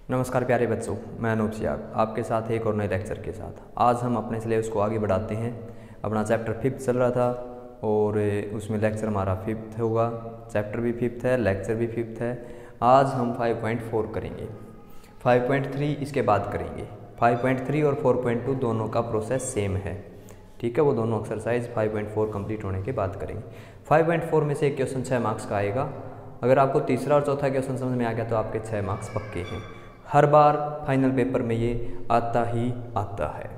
नमस्कार प्यारे बच्चों, मैं अनूप सियाग आपके साथ एक और नए लेक्चर के साथ। आज हम अपने सिलेबस को आगे बढ़ाते हैं। अपना चैप्टर 5th चल रहा था और उसमें लेक्चर हमारा 5th होगा। चैप्टर भी 5th है, लेक्चर भी 5th है। आज हम 5.4 करेंगे, 5.3 इसके बाद करेंगे। 5.3 और 4.2 दोनों का प्रोसेस सेम है, ठीक है। वो दोनों एक्सरसाइज 5.4 कंप्लीट होने के बाद करेंगे। 5.4 में से एक क्वेश्चन 6 मार्क्स का आएगा। अगर आपको तीसरा और चौथा क्वेश्चन समझ में आ गया तो आपके 6 मार्क्स पक्के हैं। हर बार फाइनल पेपर में ये आता ही आता है।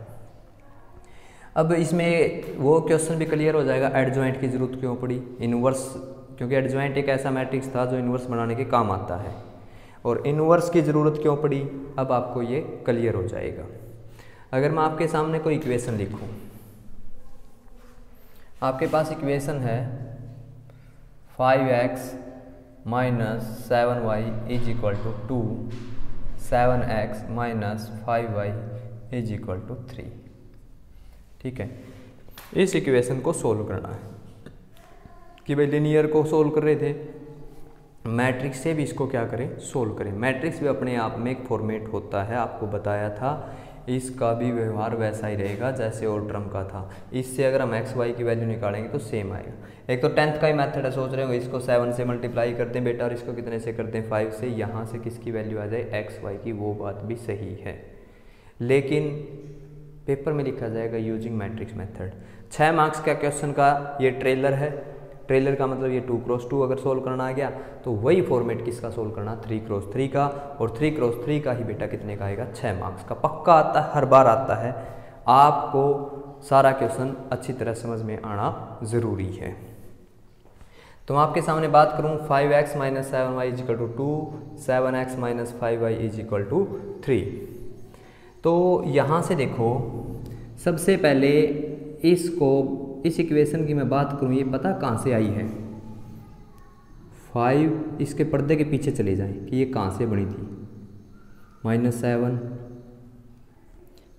अब इसमें वो क्वेश्चन भी क्लियर हो जाएगा, एडजॉइंट की ज़रूरत क्यों पड़ी, इनवर्स, क्योंकि एडजॉइंट एक ऐसा मैट्रिक्स था जो इनवर्स बनाने के काम आता है, और इनवर्स की ज़रूरत क्यों पड़ी अब आपको ये क्लियर हो जाएगा। अगर मैं आपके सामने कोई इक्वेशन लिखूं, आपके पास इक्वेशन है 5x - 7y = 2, 7x - 5y = 3, ठीक है। इस इक्वेशन को सोल्व करना है कि भाई लिनियर को सोल्व कर रहे थे, मैट्रिक्स से भी इसको क्या करें, सोल्व करें। मैट्रिक्स भी अपने आप में एक फॉर्मेट होता है, आपको बताया था। इसका भी व्यवहार वैसा ही रहेगा जैसे और टर्म का था। इससे अगर हम एक्स वाई की वैल्यू निकालेंगे तो सेम आएगा। एक तो 10th का ही मेथड है, सोच रहे हो इसको 7 से मल्टीप्लाई करते हैं बेटा और इसको कितने से करते हैं 5 से, यहाँ से किसकी वैल्यू आ जाए एक्स वाई की, वो बात भी सही है। लेकिन पेपर में लिखा जाएगा यूजिंग मैट्रिक्स मेथड। 6 मार्क्स का क्वेश्चन का ये ट्रेलर है। ट्रेलर का मतलब ये 2x2 अगर सोल्व करना आ गया तो वही फॉर्मेट किसका सोल्व करना, 3x3 का, और 3x3 का ही बेटा कितने का आएगा, 6 मार्क्स का। पक्का आता है, हर बार आता है। आपको सारा क्वेश्चन अच्छी तरह समझ में आना ज़रूरी है। तो मैं आपके सामने बात करूं 5x - 7y = 2, 7x - 5y = 3। तो यहाँ से देखो, सबसे पहले इस इक्वेशन की मैं बात करूँ, ये पता कहाँ से आई है। 5 इसके पर्दे के पीछे चले जाएं कि ये कहाँ से बनी थी। -7,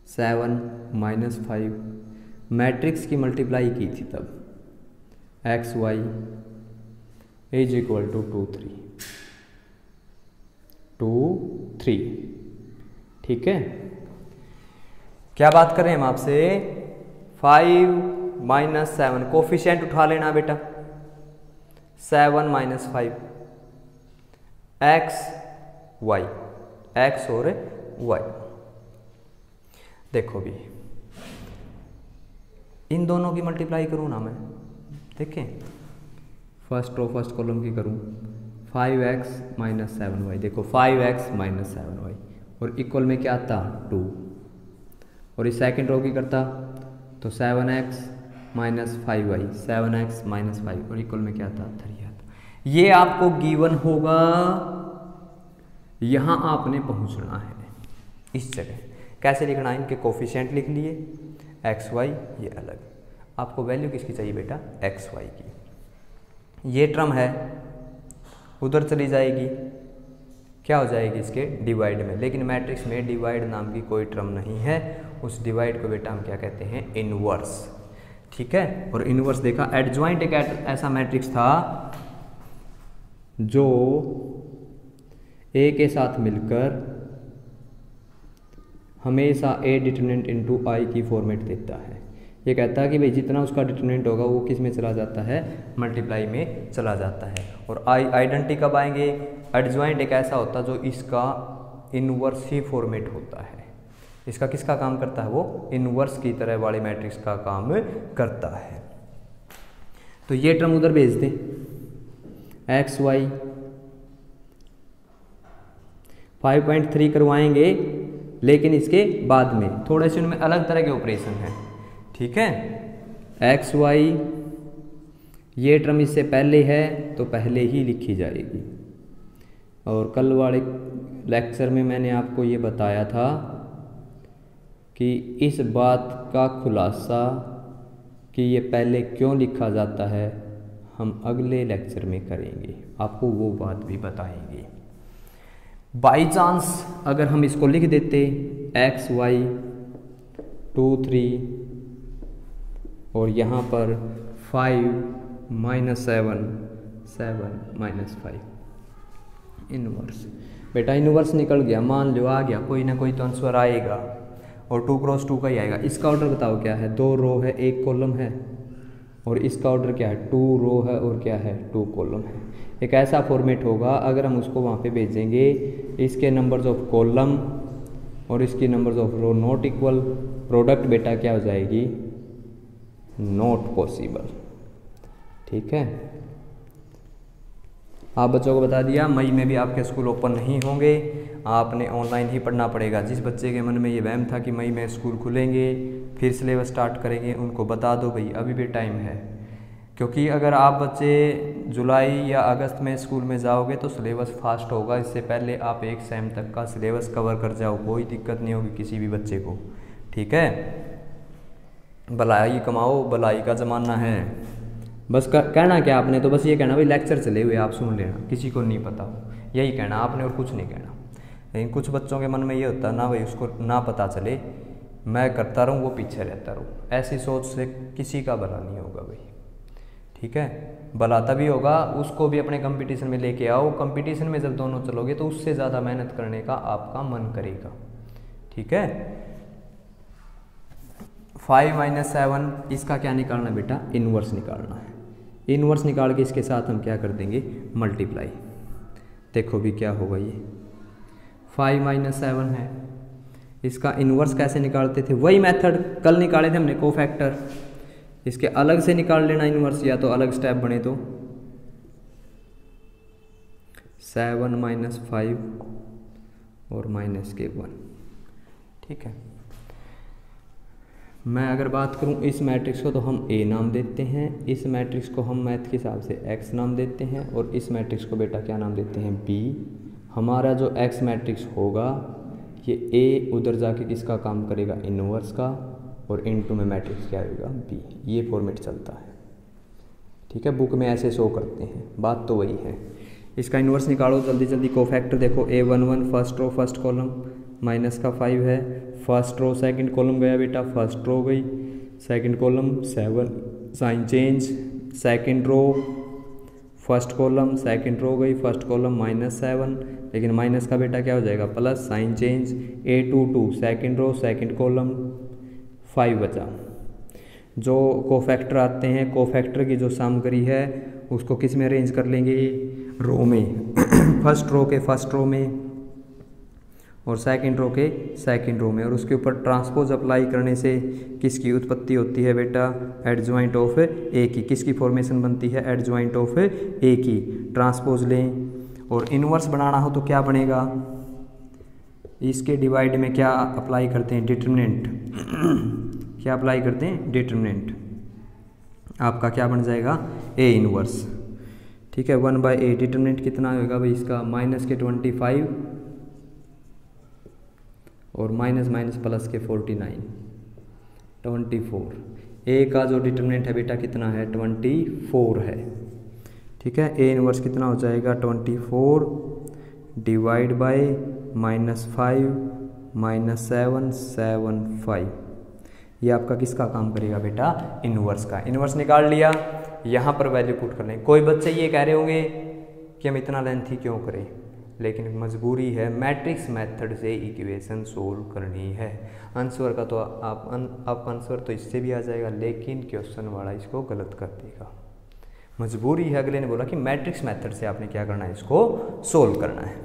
7 - 5 मैट्रिक्स की मल्टीप्लाई की थी तब, एक्स वाई = 2, 3, ठीक है। क्या बात कर रहे हैं हम आपसे, 5 - 7 कोफिशिएंट उठा लेना बेटा, 7 - 5 एक्स वाई, एक्स और वाई। देखो भी इन दोनों की मल्टीप्लाई करूँ ना मैं, देखें फर्स्ट रो फर्स्ट कॉलम की करूँ, 5x - 7y, देखो 5x - 7y और इक्वल में क्या आता 2, और इस सेकंड रो की करता तो 7x - 5y, 7x - 5 और इक्वल में क्या आता 3 आता। ये आपको गिवन होगा, यहाँ आपने पहुँचना है इस जगह। कैसे लिखना है, इनके कोफिशिएंट लिख लिए, एक्स वाई ये अलग। आपको वैल्यू किसकी चाहिए बेटा, एक्स वाई की। ये टर्म है उधर चली जाएगी, क्या हो जाएगी इसके डिवाइड में, लेकिन मैट्रिक्स में डिवाइड नाम की कोई टर्म नहीं है। उस डिवाइड को बेटा हम क्या कहते हैं, इनवर्स, ठीक है। और इनवर्स देखा, एडजॉइंट एक ऐसा मैट्रिक्स था जो ए के साथ मिलकर हमेशा ए डिटरमिनेंट इनटू आई की फॉर्मेट देता है। ये कहता है कि भाई जितना उसका डिटरमिनेंट होगा वो किस में चला जाता है, मल्टीप्लाई में चला जाता है। और आइडेंटिटी कब आएंगे, एडजॉइंट एक ऐसा होता है जो इसका इनवर्स ही फॉर्मेट होता है। इसका किसका काम करता है, वो इनवर्स की तरह वाले मैट्रिक्स का काम करता है। तो ये टर्म उधर भेज दें, एक्स वाई 5.3 करवाएंगे, लेकिन इसके बाद में थोड़े से उनमें अलग तरह के ऑपरेशन हैं, ठीक है। एक्स वाई ये टर्म इससे पहले है तो पहले ही लिखी जाएगी। और कल वाले लेक्चर में मैंने आपको ये बताया था कि इस बात का खुलासा कि ये पहले क्यों लिखा जाता है हम अगले लेक्चर में करेंगे, आपको वो बात भी बताएंगे। बाई चांस अगर हम इसको लिख देते एक्स वाई 2, 3 और यहाँ पर 5 - 7, 7 - 5 इनवर्स, बेटा इनवर्स निकल गया, मान लो आ गया, कोई ना कोई तो आंसर आएगा और 2 क्रॉस 2 का ही आएगा। इसका ऑर्डर बताओ क्या है, 2 रो है 1 कॉलम है, और इसका ऑर्डर क्या है 2 रो है और क्या है 2 कॉलम है। एक ऐसा फॉर्मेट होगा अगर हम उसको वहाँ पे भेजेंगे, इसके नंबर्स ऑफ कॉलम और इसकी numbers of row not equal, product बेटा क्या हो जाएगी, नॉट पॉसिबल। ठीक है, आप बच्चों को बता दिया मई में भी आपके स्कूल ओपन नहीं होंगे, आपने ऑनलाइन ही पढ़ना पड़ेगा। जिस बच्चे के मन में ये वहम था कि मई में स्कूल खुलेंगे फिर सिलेबस स्टार्ट करेंगे, उनको बता दो भाई अभी भी टाइम है, क्योंकि अगर आप बच्चे जुलाई या अगस्त में स्कूल में जाओगे तो सिलेबस फास्ट होगा। इससे पहले आप 1 सेम तक का सिलेबस कवर कर जाओ, कोई दिक्कत नहीं होगी किसी भी बच्चे को। ठीक है, भलाई कमाओ, भलाई का ज़माना है। बस कहना क्या आपने, तो बस ये कहना भाई लेक्चर चले हुए आप सुन लेना, किसी को नहीं पता हो, यही कहना आपने और कुछ नहीं कहना। लेकिन कुछ बच्चों के मन में ये होता है ना भाई उसको ना पता चले, मैं करता रहूँ वो पीछे रहता रहूँ, ऐसी सोच से किसी का भला नहीं होगा भाई। ठीक है, भला तभी होगा उसको भी अपने कंपटीशन में लेके आओ, कंपटीशन में जब दोनों चलोगे तो उससे ज़्यादा मेहनत करने का आपका मन करेगा। ठीक है, 5 - 7 इसका क्या निकालना बेटा, इनवर्स निकालना है। इनवर्स निकाल के इसके साथ हम क्या कर देंगे, मल्टीप्लाई। देखो भी क्या होगा, ये 5 - 7 है, इसका इनवर्स कैसे निकालते थे, वही मेथड कल निकाले थे हमने, कोफैक्टर। इसके अलग से निकाल लेना इनवर्स, या तो अलग स्टेप बने तो 7 - 5 और -1। ठीक है, मैं अगर बात करूं इस मैट्रिक्स को तो हम A नाम देते हैं, इस मैट्रिक्स को हम मैथ के हिसाब से X नाम देते हैं, और इस मैट्रिक्स को बेटा क्या नाम देते हैं, B। हमारा जो X मैट्रिक्स होगा ये A उधर जाके किसका काम करेगा, इनवर्स का, और इनटू में मैट्रिक्स क्या होगा, B। ये फॉर्मेट चलता है। ठीक है, बुक में ऐसे शो करते हैं, बात तो वही है। इसका इनवर्स निकालो जल्दी जल्दी, कोफैक्टर देखो A11 first row first column minus का 5 है, फर्स्ट रो सेकंड कॉलम गया बेटा, फर्स्ट रो गई, second column 7 sign change, second row first column second row गई, फर्स्ट कॉलम -7, लेकिन माइनस का बेटा क्या हो जाएगा, plus sign change, A22 second row second column 5 बचा। जो कोफैक्टर आते हैं, कोफैक्टर की जो सामग्री है उसको किस में अरेंज कर लेंगे, रो में फर्स्ट रो के फर्स्ट रो में और सेकंड रो के सेकंड रो में, और उसके ऊपर ट्रांसपोज अप्लाई करने से किसकी उत्पत्ति होती है बेटा, एडजॉइंट ऑफ ए की। किसकी फॉर्मेशन बनती है, एडजॉइंट ऑफ ए की। ट्रांसपोज लें और इनवर्स बनाना हो तो क्या बनेगा, इसके डिवाइड में क्या अप्लाई करते हैं, डिटरमिनेंट क्या अप्लाई करते हैं, डिटरमिनेंट। आपका क्या बन जाएगा, ए इनवर्स। ठीक है, 1/a डिटरमिनेंट कितना होगा भाई इसका, -25 और माइनस माइनस प्लस के 49 24। ए का जो डिटरमिनेंट है बेटा कितना है, 24 है। ठीक है, ए इनवर्स कितना हो जाएगा, 24 डिवाइड बाय -5 -7 7/5। ये आपका किसका काम करेगा बेटा, इनवर्स का। इनवर्स निकाल लिया, यहाँ पर वैल्यू पुट कर लें। कोई बच्चे ये कह रहे होंगे कि हम इतना लेंथी क्यों करें, लेकिन मजबूरी है, मैट्रिक्स मेथड से इक्वेशन सोल्व करनी है। आंसर का तो आप आंसर तो इससे भी आ जाएगा, लेकिन क्वेश्चन वाला इसको गलत कर देगा। मजबूरी है, अगले ने बोला कि मैट्रिक्स मेथड से आपने क्या करना है, इसको सोल्व करना है।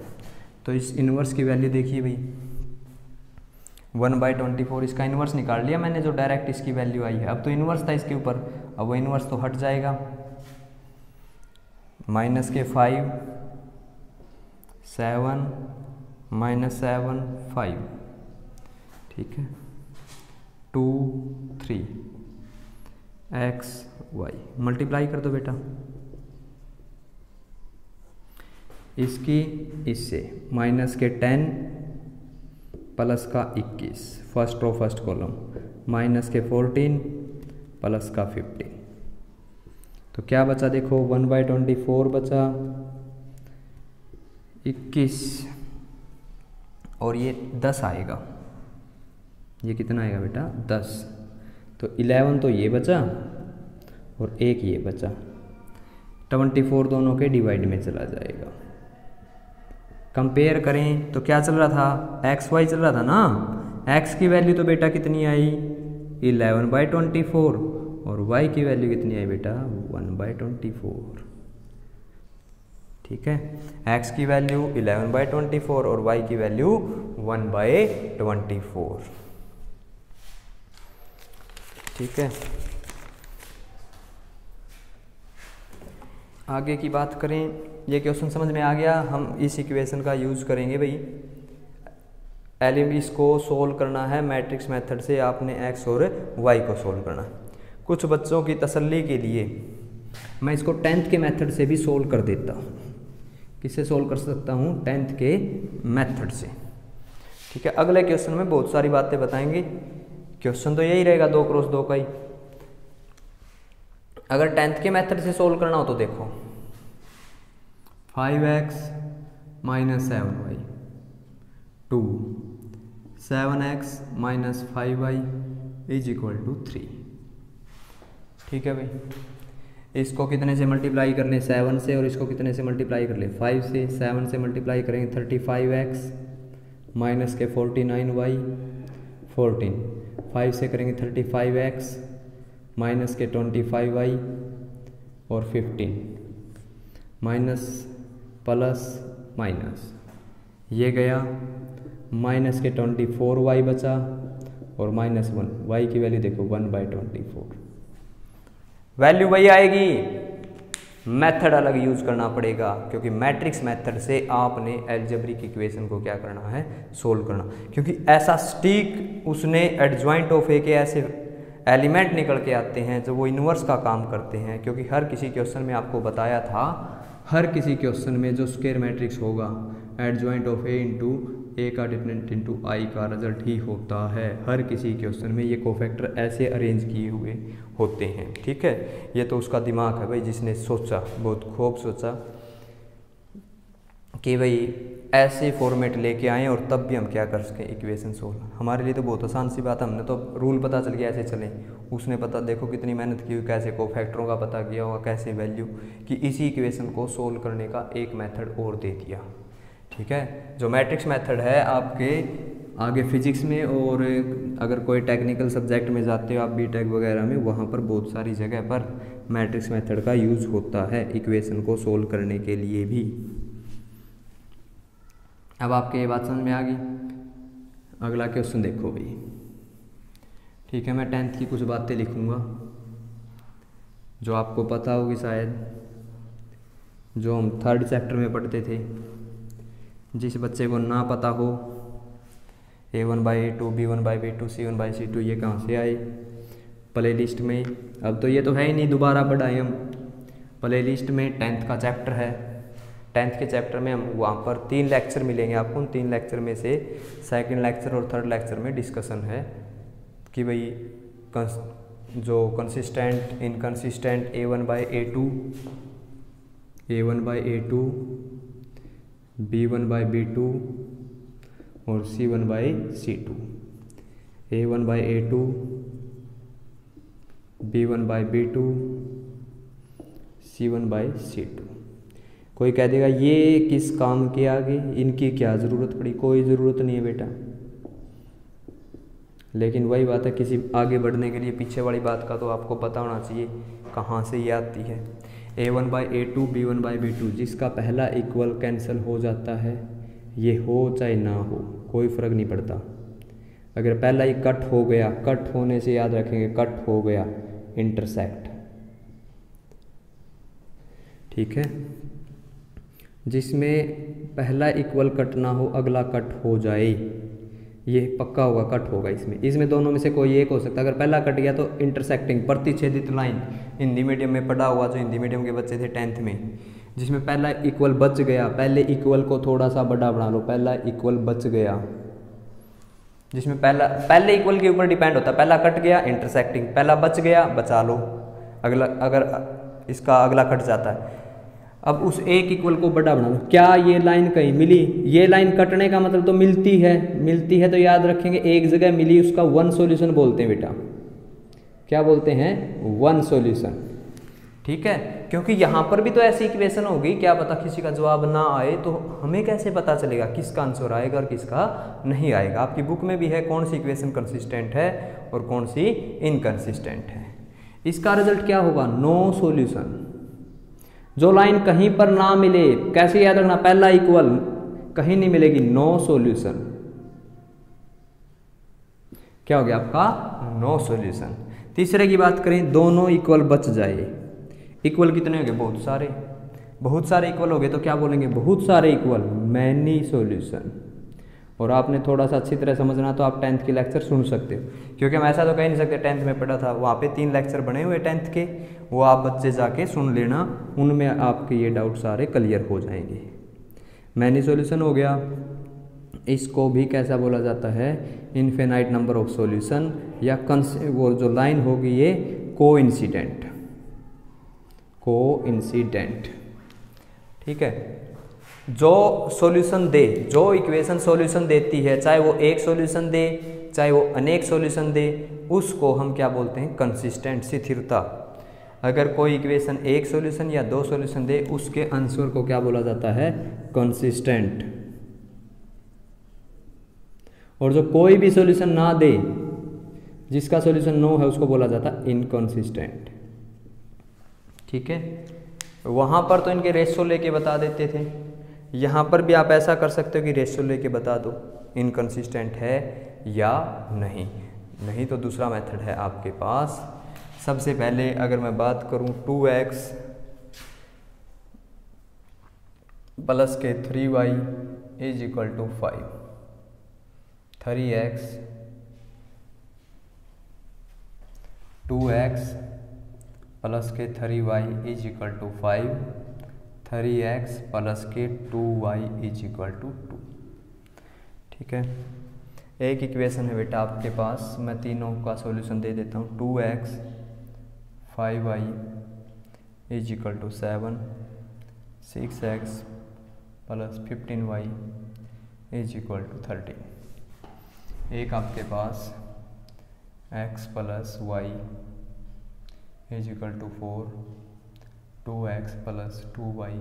तो इस इनवर्स की वैल्यू देखिए भाई, 1/24 इसका इनवर्स निकाल लिया मैंने, जो डायरेक्ट इसकी वैल्यू आई है। अब तो इनवर्स था इसके ऊपर, अब वो इनवर्स तो हट जाएगा, -5 7 -7 5। ठीक है, 2 3 x y मल्टीप्लाई कर दो बेटा, इसकी इससे माइनस के 10 प्लस का 21 first row first column, minus के 14 प्लस का 15। तो क्या बचा देखो, 1/24 बचा, 21 और ये 10 आएगा, ये कितना आएगा बेटा 10। तो 11 तो ये बचा और 1 ये बचा, 24 दोनों के डिवाइड में चला जाएगा। कंपेयर करें तो क्या चल रहा था, एक्स वाई चल रहा था ना। एक्स की वैल्यू तो बेटा कितनी आई 11/24 और वाई की वैल्यू कितनी आई बेटा 1/24। ठीक है, एक्स की वैल्यू 11/24 और वाई की वैल्यू 1/24। ठीक है, आगे की बात करें, ये क्वेश्चन समझ में आ गया। हम इस इक्वेशन का यूज़ करेंगे भाई, एलिमेंट्स को सोल्व करना है मैट्रिक्स मेथड से, आपने एक्स और वाई को सोल्व करना है। कुछ बच्चों की तसल्ली के लिए मैं इसको 10th के मेथड से भी सोल्व कर देता हूँ। किससे सोल्व कर सकता हूँ, 10th के मेथड से। ठीक है, अगले क्वेश्चन में बहुत सारी बातें बताएंगे। क्वेश्चन तो यही रहेगा 2 क्रॉस 2 का ही। अगर 10th के मेथड से सोल्व करना हो तो देखो 5x - 7y 2 7x - 5y = 3। ठीक है भाई, इसको कितने से मल्टीप्लाई कर लें, 7 से, और इसको कितने से मल्टीप्लाई कर लें, 5 से। 7 से मल्टीप्लाई करेंगे 35x माइनस के 49y 14। 5 से करेंगे 35x माइनस के 25y और 15 माइनस प्लस माइनस, ये गया माइनस के 24y बचा और -1, y की वैल्यू देखो 1/24। वैल्यू वही आएगी, मेथड अलग यूज करना पड़ेगा, क्योंकि मैट्रिक्स मेथड से आपने अलजेब्रिक इक्वेशन को क्या करना है, सोल्व करना। क्योंकि ऐसा स्टिक उसने एडजॉइंट ऑफ ए के ऐसे एलिमेंट निकल के आते हैं जो वो इन्वर्स का काम करते हैं। क्योंकि हर किसी क्वेश्चन में आपको बताया था, हर किसी क्वेश्चन में जो स्क्वायर मैट्रिक्स होगा एडजॉइंट ऑफ ए इंटू ए का डिटरमिनेंट इंटू आई का रिजल्ट ही होता है। हर किसी क्वेश्चन में ये कोफैक्टर ऐसे अरेंज किए हुए होते हैं। ठीक है, ये तो उसका दिमाग है भाई, जिसने सोचा, बहुत खूब सोचा कि भाई ऐसे फॉर्मेट लेके आए और तब भी हम क्या कर सकें, इक्वेशन सोल्व। हमारे लिए तो बहुत आसान सी बात है, हमने तो रूल पता चल गया ऐसे चलें। उसने पता देखो कितनी मेहनत की हुई, कैसे कोफैक्टरों का पता किया होगा, कैसे वैल्यू, कि इसी इक्वेशन को सोल्व करने का एक मेथड और दे दिया। ठीक है, जो मैट्रिक्स मेथड है आपके आगे फिजिक्स में, और अगर कोई टेक्निकल सब्जेक्ट में जाते हो आप बीटेक वगैरह में, वहाँ पर बहुत सारी जगह पर मैट्रिक्स मेथड का यूज़ होता है इक्वेशन को सोल्व करने के लिए भी। अब आपके ये बात समझ में आ गई। अगला क्वेश्चन देखो भाई। ठीक है, मैं 10th की कुछ बातें लिखूँगा जो आपको पता होगी शायद, जो हम 3rd चैप्टर में पढ़ते थे। जिस बच्चे को ना पता हो, A1/A2 B1/B2 C1/C2 ये कहाँ से आए, प्ले लिस्ट में। अब तो ये तो है ही नहीं, दोबारा पढ़ाएं हम। प्ले लिस्ट में 10th का चैप्टर है। 10th के चैप्टर में हम वहाँ पर 3 लेक्चर मिलेंगे आपको। उन 3 लेक्चर में से 2nd लेक्चर और 3rd लेक्चर में डिस्कशन है कि भाई जो कंसिस्टेंट इनकंसिस्टेंट A1/A2 B1/B2 और C1/C2। A1/A2 B1/B2 C1/C2। कोई कह देगा ये किस काम के आगे, इनकी क्या ज़रूरत पड़ी। कोई ज़रूरत नहीं है बेटा, लेकिन वही बात है, किसी आगे बढ़ने के लिए पीछे वाली बात का तो आपको पता होना चाहिए कहाँ से ये आती है। A1/A2 B1/B2 जिसका पहला इक्वल कैंसिल हो जाता है, ये हो चाहे ना हो कोई फ़र्क नहीं पड़ता। अगर पहला ही कट हो गया, कट होने से याद रखेंगे कट हो गया, इंटरसेक्ट। ठीक है, जिसमें पहला इक्वल कट ना हो अगला कट हो जाए, ये पक्का होगा कट होगा। इसमें दोनों में से कोई एक हो सकता है। अगर पहला कट गया तो इंटरसेक्टिंग प्रतिच्छेदित लाइन, हिंदी मीडियम में पढ़ा हुआ, जो हिंदी मीडियम के बच्चे थे 10th में, जिसमें पहला इक्वल बच गया, पहले इक्वल को थोड़ा सा बड़ा बना लो, पहला इक्वल बच गया, जिसमें पहले इक्वल के ऊपर डिपेंड होता है। पहला कट गया इंटरसेक्टिंग, पहला बच गया बचा लो, अगला अगर इसका अगला कट जाता है। अब उस एक इक्वल को बड़ा बना लो। क्या ये लाइन कहीं मिली, ये लाइन कटने का मतलब तो मिलती है तो याद रखेंगे एक जगह मिली, उसका 1 सॉल्यूशन बोलते हैं बेटा। क्या बोलते हैं? 1 सॉल्यूशन। ठीक है, क्योंकि यहाँ पर भी तो ऐसी इक्वेशन होगी, क्या पता किसी का जवाब ना आए, तो हमें कैसे पता चलेगा किसका आंसर आएगा और किसका नहीं आएगा। आपकी बुक में भी है कौन सी इक्वेशन कंसिस्टेंट है और कौन सी इनकंसिस्टेंट है। इसका रिजल्ट क्या होगा, नो सॉल्यूशन। जो लाइन कहीं पर ना मिले, कैसे याद रखना, पहला इक्वल कहीं नहीं मिलेगी, नो सॉल्यूशन। क्या हो गया आपका, नो सॉल्यूशन। तीसरे की बात करें, दोनों इक्वल बच जाए। इक्वल कितने हो गए, बहुत सारे। बहुत सारे इक्वल हो गए तो क्या बोलेंगे, बहुत सारे इक्वल, मैनी सॉल्यूशन। और आपने थोड़ा सा अच्छी तरह समझना तो आप 10th के लेक्चर सुन सकते हो, क्योंकि हम ऐसा तो कह नहीं सकते 10th में पढ़ा था, वहाँ पे 3 लेक्चर बने हुए 10th के, वो आप बच्चे जाके सुन लेना, उनमें आपके ये डाउट सारे क्लियर हो जाएंगे। मैनी सॉल्यूशन हो गया। इसको भी कैसा बोला जाता है, इनफिनाइट नंबर ऑफ सॉल्यूशन, या वो जो लाइन होगी ये कोइंसिडेंट, कोइंसिडेंट। ठीक है, जो सॉल्यूशन दे, जो इक्वेशन सॉल्यूशन देती है, चाहे वो एक सॉल्यूशन दे चाहे वो अनेक सॉल्यूशन दे, उसको हम क्या बोलते हैं, कंसिस्टेंट, स्थिरता। अगर कोई इक्वेशन एक सॉल्यूशन या 2 सॉल्यूशन दे, उसके आंसर को क्या बोला जाता है, कंसिस्टेंट। और जो कोई भी सॉल्यूशन ना दे, जिसका सॉल्यूशन नो है, उसको बोला जाता है इनकंसिस्टेंट। ठीक है, वहाँ पर तो इनके रेशो लेके बता देते थे, यहाँ पर भी आप ऐसा कर सकते हो कि रेशो लेके बता दो इनकंसिस्टेंट है या नहीं। नहीं तो दूसरा मेथड है आपके पास। सबसे पहले अगर मैं बात करूँ 2x प्लस के 3y is equal to 5, 3x 2x plus के 3y is equal to 5, 3x plus के 2y इज इक्वल टू 2। ठीक है, एक इक्वेशन है बेटा आपके पास, मैं तीनों का सॉल्यूशन दे देता हूँ। 2x 5y is equal to 7, 6x plus 15y is equal to 13। एक आपके पास x plus y is equal to 4, 2x plus 2y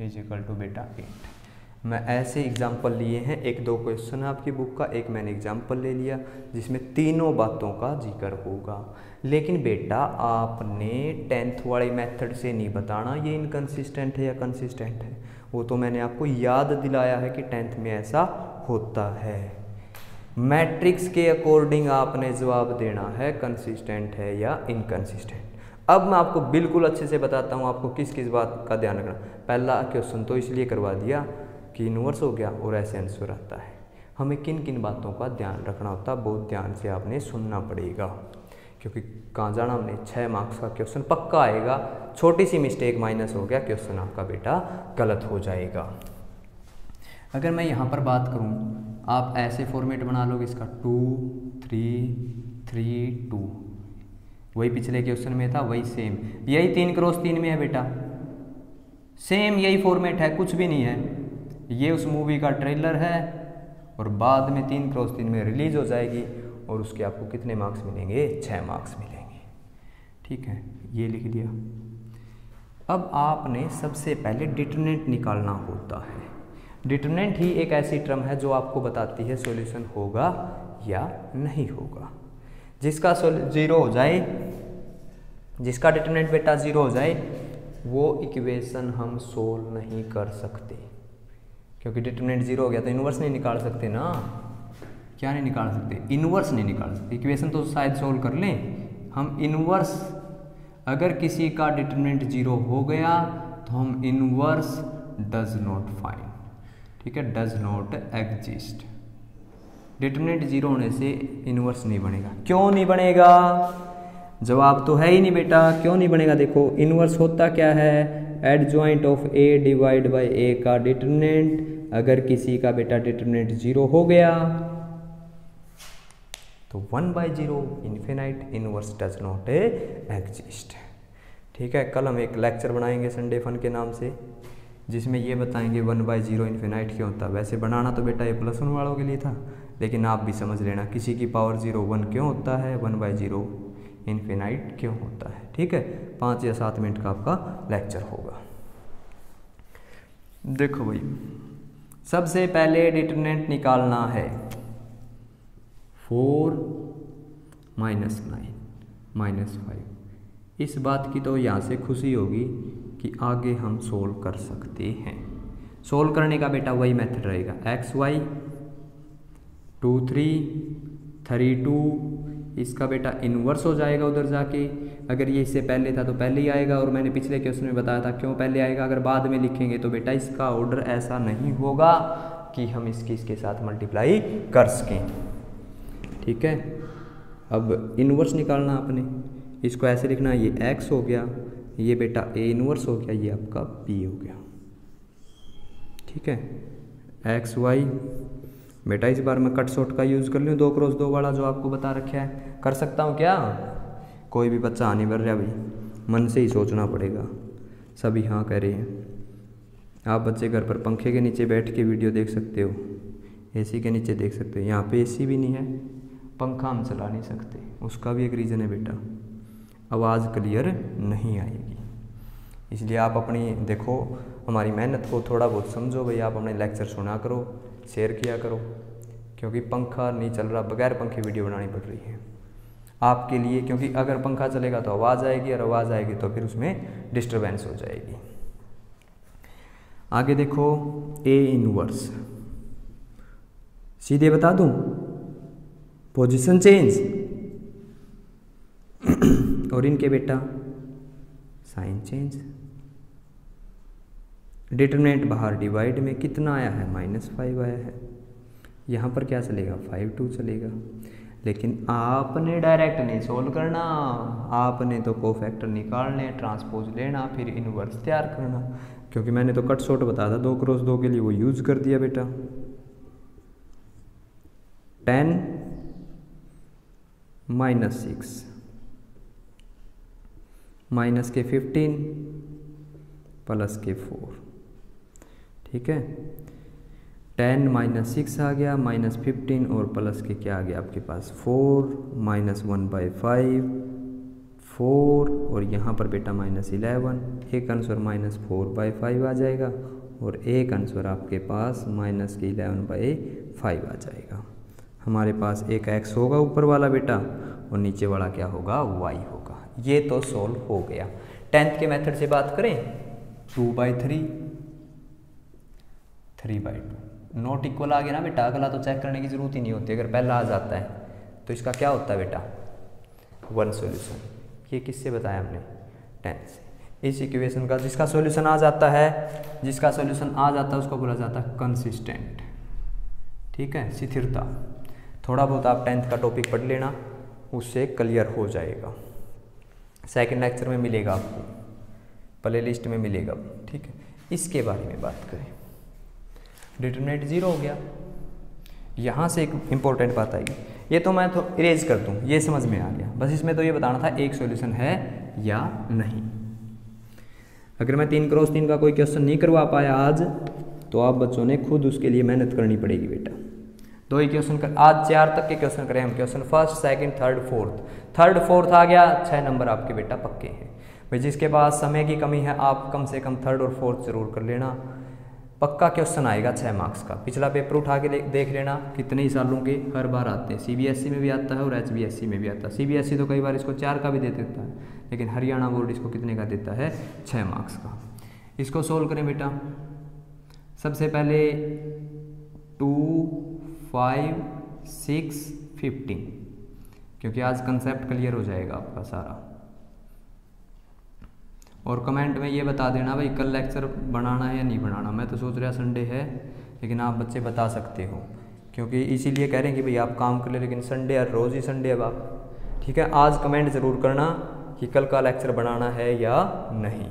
is equal to बेटा 8। मैं ऐसे एग्जाम्पल लिए हैं, 1-2 क्वेश्चन है आपकी बुक का, एक मैंने एग्जाम्पल ले लिया जिसमें तीनों बातों का जिक्र होगा। लेकिन बेटा आपने 10th वाले मेथड से नहीं बताना ये इनकंसिस्टेंट है या कंसिस्टेंट है, वो तो मैंने आपको याद दिलाया है कि 10th में ऐसा होता है। मैट्रिक्स के अकॉर्डिंग आपने जवाब देना है कंसिस्टेंट है या इनकंसिस्टेंट। अब मैं आपको बिल्कुल अच्छे से बताता हूँ आपको किस किस बात का ध्यान रखना। पहला क्वेश्चन तो इसलिए करवा दिया कि इन्वर्स हो गया और ऐसे आंसर आता है। हमें किन किन बातों का ध्यान रखना होता है, बहुत ध्यान से आपने सुनना पड़ेगा, क्योंकि कहाँ जाना हमने 6 मार्क्स का क्वेश्चन पक्का आएगा। छोटी सी मिस्टेक माइनस हो गया, क्वेश्चन आपका बेटा गलत हो जाएगा। अगर मैं यहाँ पर बात करूँ, आप ऐसे फॉर्मेट बना लोगे इसका 2 3 3 2, वही पिछले क्वेश्चन में था, वही सेम, यही 3 क्रॉस 3 में है बेटा, सेम यही फॉर्मेट है, कुछ भी नहीं है। ये उस मूवी का ट्रेलर है और बाद में 3 क्रॉस 3 में रिलीज हो जाएगी और उसके आपको कितने मार्क्स मिलेंगे, 6 मार्क्स मिलेंगे। ठीक है, ये लिख दिया। अब आपने सबसे पहले डिटरमिनेंट निकालना होता है। डिटरमिनेंट ही एक ऐसी टर्म है जो आपको बताती है सॉल्यूशन होगा या नहीं होगा। जिसका 0 हो जाए, जिसका डिटरमिनेंट बेटा 0 हो जाए, वो इक्वेशन हम सोल्व नहीं कर सकते, क्योंकि डिटरमिनेंट 0 हो गया तो इन्वर्स नहीं निकाल सकते ना। क्या नहीं निकाल सकते, इन्वर्स नहीं निकाल सकते। इक्वेशन तो शायद सोल्व कर लें हम, इन्वर्स अगर किसी का डिटरमिनेंट 0 हो गया तो हम इन्वर्स डज नॉट फाइंड। ठीक है, डज नॉट एग्जिस्ट। डिटरमिनेंट 0 होने से इन्वर्स नहीं बनेगा। क्यों नहीं बनेगा, जवाब तो है ही नहीं बेटा, क्यों नहीं बनेगा। देखो इन्वर्स होता क्या है, adjoint of a divide by a का डिटरमिनेंट। अगर किसी का बेटा डिटरमिनेंट 0 हो गया तो 1/0 infinite, inverse does not exist. ठीक है, कल हम एक लेक्चर बनाएंगे संडे फन के नाम से, जिसमें ये बताएंगे 1/0 इन्फिनाइट क्यों होता है। वैसे बनाना तो बेटा ये +1 वालों के लिए था, लेकिन आप भी समझ लेना किसी की पावर 0 1 क्यों होता है, 1/0 इन्फिनाइट क्यों होता है। ठीक है, 5 या 7 मिनट का आपका लेक्चर होगा। देखो भाई, सबसे पहले डिटरमिनेंट निकालना है 4 - 9 - 5। इस बात की तो यहाँ से खुशी होगी कि आगे हम सोल्व कर सकते हैं। सोल्व करने का बेटा वही मेथड रहेगा, XY 2 3 3 2, इसका बेटा इन्वर्स हो जाएगा उधर जाके। अगर ये इससे पहले था तो पहले ही आएगा, और मैंने पिछले क्वेश्चन में बताया था क्यों पहले आएगा। अगर बाद में लिखेंगे तो बेटा इसका ऑर्डर ऐसा नहीं होगा कि हम इसके साथ मल्टीप्लाई कर सकें। ठीक है, अब इन्वर्स निकालना आपने, इसको ऐसे लिखना, ये x हो गया, ये बेटा A इन्वर्स हो गया, ये आपका B हो गया। ठीक है, XY बेटा इस बार मैं कट शॉर्ट का यूज़ कर लूँ, 2 क्रॉस 2 वाला जो आपको बता रखा है। कर सकता हूँ क्या? कोई भी बच्चा हाँ नहीं भर रहा भाई, मन से ही सोचना पड़ेगा। सभी हाँ कह रहे हैं। आप बच्चे घर पर पंखे के नीचे बैठ के वीडियो देख सकते हो, एसी के नीचे देख सकते हो। यहाँ पे एसी भी नहीं है, पंखा हम चला नहीं सकते, उसका भी एक रीज़न है बेटा, आवाज़ क्लियर नहीं आएगी। इसलिए आप अपनी देखो, हमारी मेहनत को थोड़ा बहुत समझो भाई। आप अपने लेक्चर सुना करो, शेयर किया करो, क्योंकि पंखा नहीं चल रहा, बगैर पंखे वीडियो बनानी पड़ रही है आपके लिए। क्योंकि अगर पंखा चलेगा तो आवाज़ आएगी, और आवाज़ आएगी तो फिर उसमें डिस्टरबेंस हो जाएगी। आगे देखो, A इनवर्स सीधे बता दूं, पोजीशन चेंज और इनके बेटा साइन चेंज। डिटरमिनेंट बाहर डिवाइड में कितना आया है, -5 आया है। यहाँ पर क्या चलेगा, 5 2 चलेगा। लेकिन आपने डायरेक्ट नहीं सोल्व करना, आपने तो कोफैक्टर निकालने, ट्रांसपोज लेना, फिर इनवर्स तैयार करना। क्योंकि मैंने तो कट शॉर्ट बताया था 2 क्रॉस 2 के लिए, वो यूज़ कर दिया बेटा। 10 - 6 माइनस के 15 प्लस के 4। ठीक है, 10 - 6 आ गया, -15 और प्लस के क्या आ गया आपके पास 4, -1/5 4, और यहाँ पर बेटा -11। एक आंसर -4/5 आ जाएगा, और एक आंसर आपके पास -11/5 आ जाएगा। हमारे पास एक x होगा ऊपर वाला बेटा, और नीचे वाला क्या होगा, y होगा। ये तो सोल्व हो गया। 10th के मेथड से बात करें, 2/3 3/2 नॉट इक्वल आ गया ना बेटा। अगला तो चेक करने की जरूरत ही नहीं होती, अगर पहला आ जाता है तो इसका क्या होता है बेटा, 1 सॉल्यूशन। ये किससे बताया हमने, 10 से। इस इक्वेशन का जिसका सॉल्यूशन आ जाता है, उसको बोला जाता है कंसिस्टेंट। ठीक है, स्थिरता। थोड़ा बहुत आप 10th का टॉपिक पढ़ लेना, उससे क्लियर हो जाएगा। सेकंड लेक्चर में मिलेगा आपको, प्ले लिस्ट में मिलेगा। ठीक है, इसके बारे में बात करें। डिटरमिनेंट 0 हो गया। यहाँ से एक इम्पोर्टेंट बात आएगी, ये तो मैं तो इरेज कर दूँ, ये समझ में आ गया। बस इसमें तो ये बताना था एक सॉल्यूशन है या नहीं। अगर मैं 3 क्रॉस 3 का कोई क्वेश्चन नहीं करवा पाया आज, तो आप बच्चों ने खुद उसके लिए मेहनत करनी पड़ेगी बेटा। 2 ही क्वेश्चन कर, आज 4 तक के क्वेश्चन करें हम। Question first, second, third, fourth आ गया, 6 नंबर आपके बेटा पक्के हैं भाई। जिसके पास समय की कमी है, आप कम से कम थर्ड और फोर्थ जरूर कर लेना। पक्का क्वेश्चन आएगा 6 मार्क्स का। पिछला पेपर उठा के देख लेना, कितने ही सालों के हर बार आते हैं। CBSE में भी आता है और HBSE में भी आता है। CBSE तो कई बार इसको 4 का भी दे देता है, लेकिन हरियाणा बोर्ड इसको कितने का देता है, 6 मार्क्स का। इसको सोल्व करें बेटा। सबसे पहले 2 5 6 15, क्योंकि आज कंसेप्ट क्लियर हो जाएगा आपका सारा। और कमेंट में ये बता देना भाई कल लेक्चर बनाना है या नहीं बनाना। मैं तो सोच रहा संडे है, लेकिन आप बच्चे बता सकते हो, क्योंकि इसीलिए कह रहे हैं कि भाई आप काम कर ले, लेकिन संडे और रोज़ ही संडे अब आप। ठीक है, आज कमेंट ज़रूर करना कि कल का लेक्चर बनाना है या नहीं।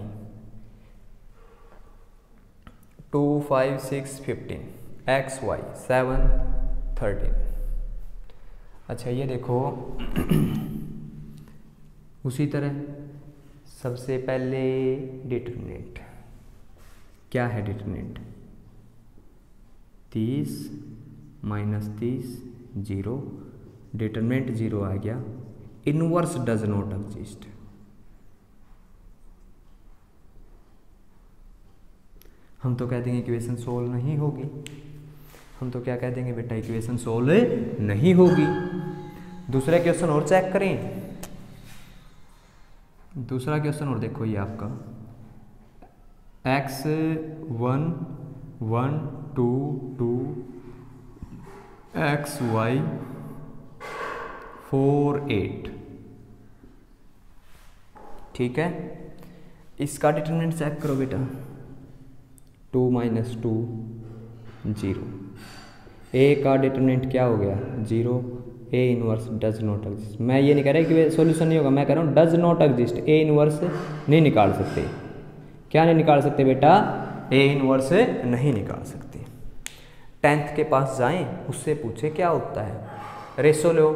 2 5 6 15 x y 7 13। अच्छा ये देखो उसी तरह सबसे पहले डिटरमिनेंट क्या है, डिटरमिनेंट 30 - 30 0। डिटरमिनेंट 0 आ गया। Inverse does not exist. हम तो कह देंगे इक्वेशन सोल्व नहीं होगी, हम तो क्या कह देंगे बेटा, इक्वेशन सोल्व नहीं होगी। दूसरा क्वेश्चन और चेक करें, दूसरा क्वेश्चन और देखो, ये आपका x1 1 2 2 xy 4 8, ठीक है। इसका डिटरमिनेंट चेक करो बेटा, 2 - 2 0। ए का डिटरमिनेंट क्या हो गया 0, A inverse does not exist. मैं ये नहीं कह रहा कि सॉल्यूशन नहीं होगा, मैं कह रहा हूँ does not exist, A inverse नहीं निकाल सकते। क्या नहीं निकाल सकते बेटा, ए इनवर्स नहीं निकाल सकते। 10th के पास जाएं, उससे पूछे क्या होता है, रेशो लो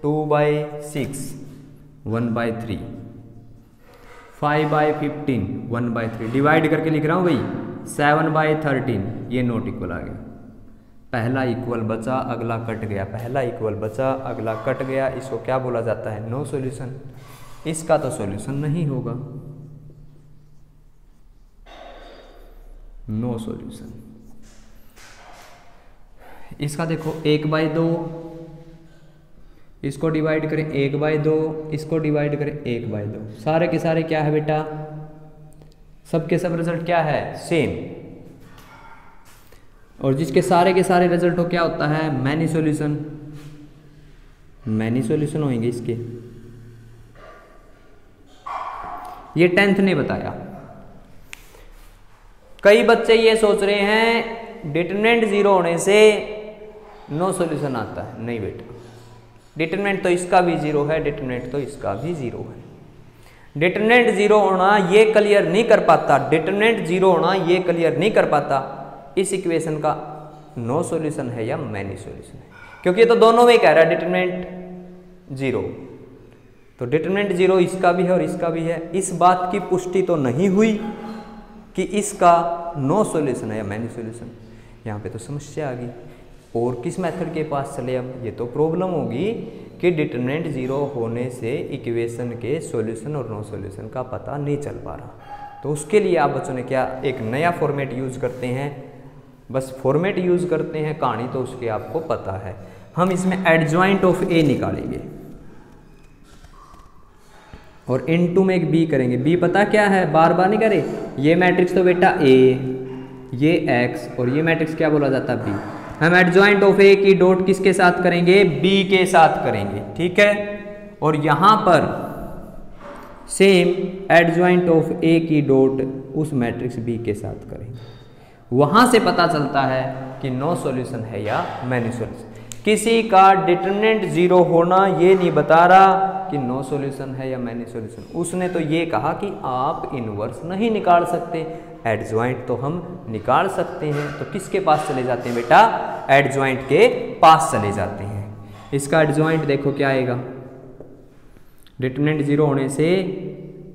2/6 1/3, 5/15 1/3, डिवाइड करके लिख रहा हूँ भाई 7/13, ये नॉट इक्वल आ गया। पहला इक्वल बचा, अगला कट गया, पहला इक्वल बचा, अगला कट गया, इसको क्या बोला जाता है, नो सॉल्यूशन। इसका तो सॉल्यूशन नहीं होगा, नो सॉल्यूशन। इसका देखो 1/2, इसको डिवाइड करें 1/2, इसको डिवाइड करें 1/2, सारे के सारे क्या है बेटा, सबके सब रिजल्ट क्या है, सेम। और जिसके सारे के सारे रिजल्ट हो क्या होता है, मैनी सॉल्यूशन, मैनी सॉल्यूशन होंगे इसके। ये 10th ने बताया। कई बच्चे ये सोच रहे हैं डिटरमिनेंट 0 होने से नो सॉल्यूशन आता है, नहीं बेटा, डिटरमिनेंट तो इसका भी 0 है, डिटरमिनेंट तो इसका भी 0 है। डिटरमिनेंट 0 होना ये क्लियर नहीं कर पाता, डिटरमिनेंट 0 होना ये क्लियर नहीं कर पाता इस इक्वेशन का नो सॉल्यूशन है या मैनी सॉल्यूशन है, क्योंकि ये तो दोनों में कह रहा है डिटरमिनेंट 0, तो डिटरमिनेंट 0 इसका भी है और इसका भी है। इस बात की पुष्टि तो नहीं हुई कि इसका नो सॉल्यूशन है या मैनी सॉल्यूशन, यहाँ पे तो समस्या आ गई। और किस मेथड के पास चले अब, ये तो प्रॉब्लम होगी कि डिटरमिनेंट 0 होने से इक्वेशन के सॉल्यूशन और नो सॉल्यूशन का पता नहीं चल पा रहा। तो उसके लिए आप बच्चों ने क्या, एक नया फॉर्मेट यूज करते हैं, बस फॉर्मेट यूज करते हैं, कहानी तो उसकी आपको पता है। हम इसमें एडजॉइंट ऑफ ए निकालेंगे और इनटू में एक बी करेंगे। बी पता क्या है, बार बार नहीं करे, ये मैट्रिक्स तो बेटा ए, ये एक्स, और ये मैट्रिक्स क्या बोला जाता है, बी। हम एडजॉइंट ऑफ ए की डॉट किसके साथ करेंगे, बी के साथ करेंगे, ठीक है। और यहां पर सेम एडजॉइंट ऑफ ए की डॉट उस मैट्रिक्स बी के साथ करेंगे। वहां से पता चलता है कि नो सॉल्यूशन है या मैनी सॉल्यूशन। किसी का डिटरमिनेंट 0 होना ये नहीं बता रहा कि नो सॉल्यूशन है या मैनी सॉल्यूशन, उसने तो ये कहा कि आप इनवर्स नहीं निकाल सकते, एडजॉइंट तो हम निकाल सकते हैं। तो किसके पास चले जाते हैं बेटा, एडजॉइंट के पास चले जाते हैं। इसका एडजॉइंट देखो क्या आएगा, डिटरमिनेंट 0 होने से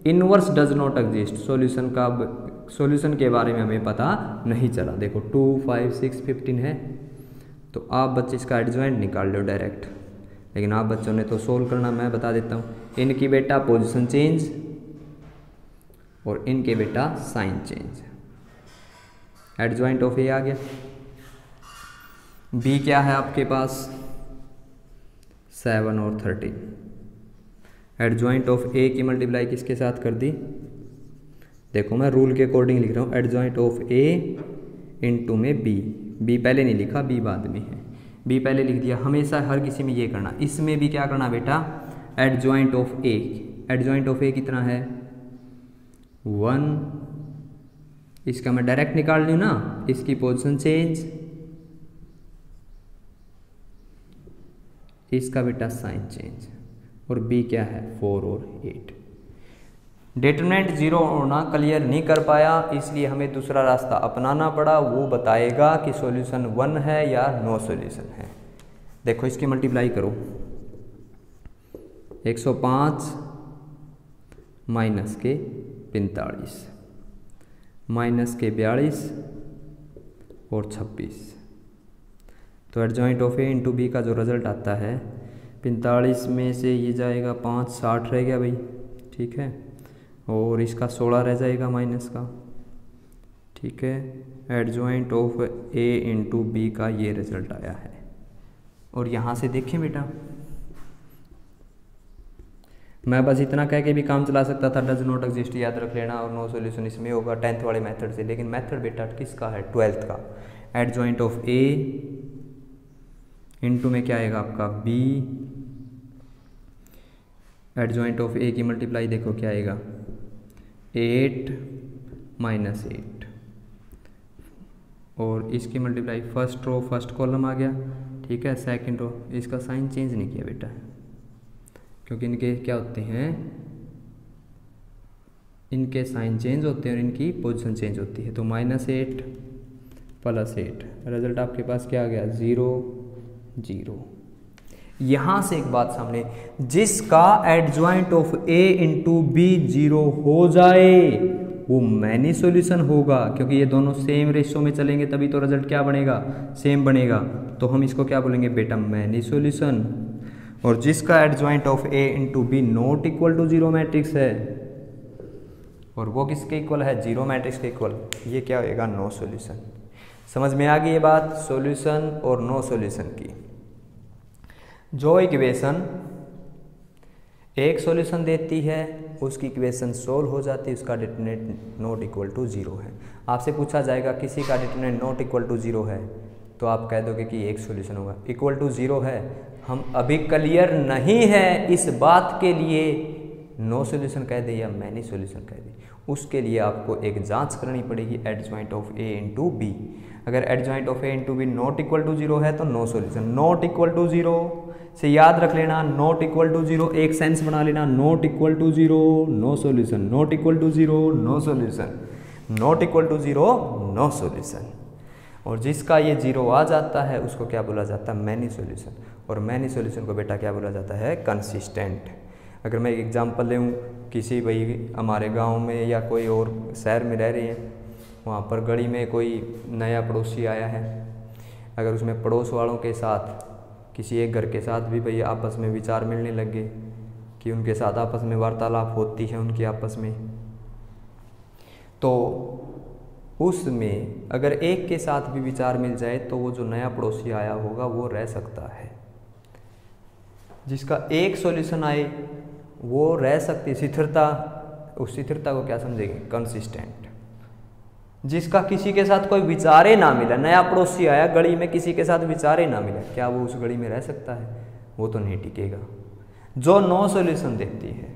inverse does not exist, solution का सॉल्यूशन के बारे में हमें पता नहीं चला। देखो 2 5 6 15 है, तो आप बच्चे इसका एडजॉइंट निकाल लो डायरेक्ट, लेकिन आप बच्चों ने तो सोल्व करना, मैं बता देता हूँ। इनकी बेटा पोजीशन चेंज और इनके बेटा साइन चेंज, एडजॉइंट ऑफ ए आ गया। बी क्या है आपके पास, 7 और 13, एडजॉइंट ऑफ ए की मल्टीप्लाई किसके साथ कर दी, देखो मैं रूल के अकॉर्डिंग लिख रहा हूँ, एडजॉइंट ऑफ ए इनटू में बी, बी पहले नहीं लिखा, बी बाद में है, बी पहले लिख दिया। हमेशा हर किसी में ये करना, इसमें भी क्या करना बेटा, adjoint of A, adjoint of A कितना है 1, इसका मैं डायरेक्ट निकाल लूँ ना, इसकी पोजीशन चेंज, इसका बेटा साइन चेंज, और बी क्या है 4 और 8। डिटरमिनेंट 0 होना क्लियर नहीं कर पाया, इसलिए हमें दूसरा रास्ता अपनाना पड़ा, वो बताएगा कि सॉल्यूशन 1 है या नो सॉल्यूशन है। देखो इसकी मल्टीप्लाई करो, 105 माइनस के 45 माइनस के 42 और 26, तो adjoint of A into B का जो रिजल्ट आता है 45 में से ये जाएगा 5, 60 रह गया भाई, ठीक है। और इसका 16 रह जाएगा माइनस का, ठीक है। Adjoint of A into B का ये रिजल्ट आया है। और यहाँ से देखें बेटा, मैं बस इतना कह के भी काम चला सकता था, डज नॉट एग्जिस्ट याद रख लेना, और नो सॉल्यूशन इसमें होगा 10th वाले मेथड से। लेकिन मेथड बेटा किसका है? 12th का। एडजॉइंट ऑफ ए इंटू में क्या आएगा आपका बी, एडजॉइंट ऑफ ए की मल्टीप्लाई देखो क्या आएगा 8 माइनस 8, और इसकी multiply first row first column आ गया, ठीक है। सेकंड रो, इसका साइन चेंज नहीं किया बेटा, क्योंकि इनके क्या होते हैं, इनके साइन चेंज होते हैं और इनकी पोजीशन चेंज होती है। तो -8 + 8, रिजल्ट आपके पास क्या आ गया 0 0। यहां से एक बात सामने, जिसका adjoint of A into B 0 हो जाए वो मैनी सॉल्यूशन होगा, क्योंकि ये दोनों सेम रेशो में चलेंगे तभी तो रिजल्ट क्या बनेगा, सेम बनेगा। तो हम इसको क्या बोलेंगे बेटा, मैनी सॉल्यूशन। और जिसका adjoint of A into B not equal to 0 matrix है, और वो किसके इक्वल है, 0 मैट्रिक्स के इक्वल, ये क्या होएगा, नो सॉल्यूशन। समझ में आ गई ये बात, सॉल्यूशन और नो सॉल्यूशन की। जो इक्वेशन एक सॉल्यूशन देती है उसकी इक्वेशन सोल्व हो जाती है, उसका डिटरमिनेंट नॉट इक्वल टू 0 है। आपसे पूछा जाएगा किसी का डिटरमिनेंट नॉट इक्वल टू 0 है, तो आप कह दोगे कि एक सॉल्यूशन होगा। इक्वल टू 0 है, हम अभी क्लियर नहीं है इस बात के लिए नो सॉल्यूशन कह दे या मैनी सॉल्यूशन कह दे, उसके लिए आपको एक जांच करनी पड़ेगी adjoint of A into B. अगर adjoint of A into B not equal to 0 है तो no solution. Not equal to 0 से याद रख लेना, नॉट इक्वल टू 0 एक सेंस बना लेना, not equal to 0 no solution, not equal to 0 no solution, not equal to 0 no solution. और जिसका ये 0 आ जाता है उसको क्या बोला जाता है, मैनी सॉल्यूशन। और मैनी सॉल्यूशन को बेटा क्या बोला जाता है, कंसिस्टेंट। अगर मैं एक एग्जांपल लूँ, किसी भाई हमारे गांव में या कोई और शहर में रह रहे हैं, वहाँ पर गली में कोई नया पड़ोसी आया है, अगर उसमें पड़ोस वालों के साथ किसी एक घर के साथ भी भाई आपस में विचार मिलने लग गए कि उनके साथ आपस में वार्तालाप होती है उनकी आपस में, तो उसमें अगर एक के साथ भी विचार मिल जाए तो वो जो नया पड़ोसी आया होगा वो रह सकता है। जिसका एक सॉल्यूशन आए वो रह सकती है, स्थिरता, उस स्थिरता को क्या समझेंगे, कंसिस्टेंट। जिसका किसी के साथ कोई विचारे ना मिला, नया पड़ोसी आया गली में, किसी के साथ विचारे ना मिला, क्या वो उस गली में रह सकता है, वो तो नहीं टिकेगा। जो नो सॉल्यूशन देती है,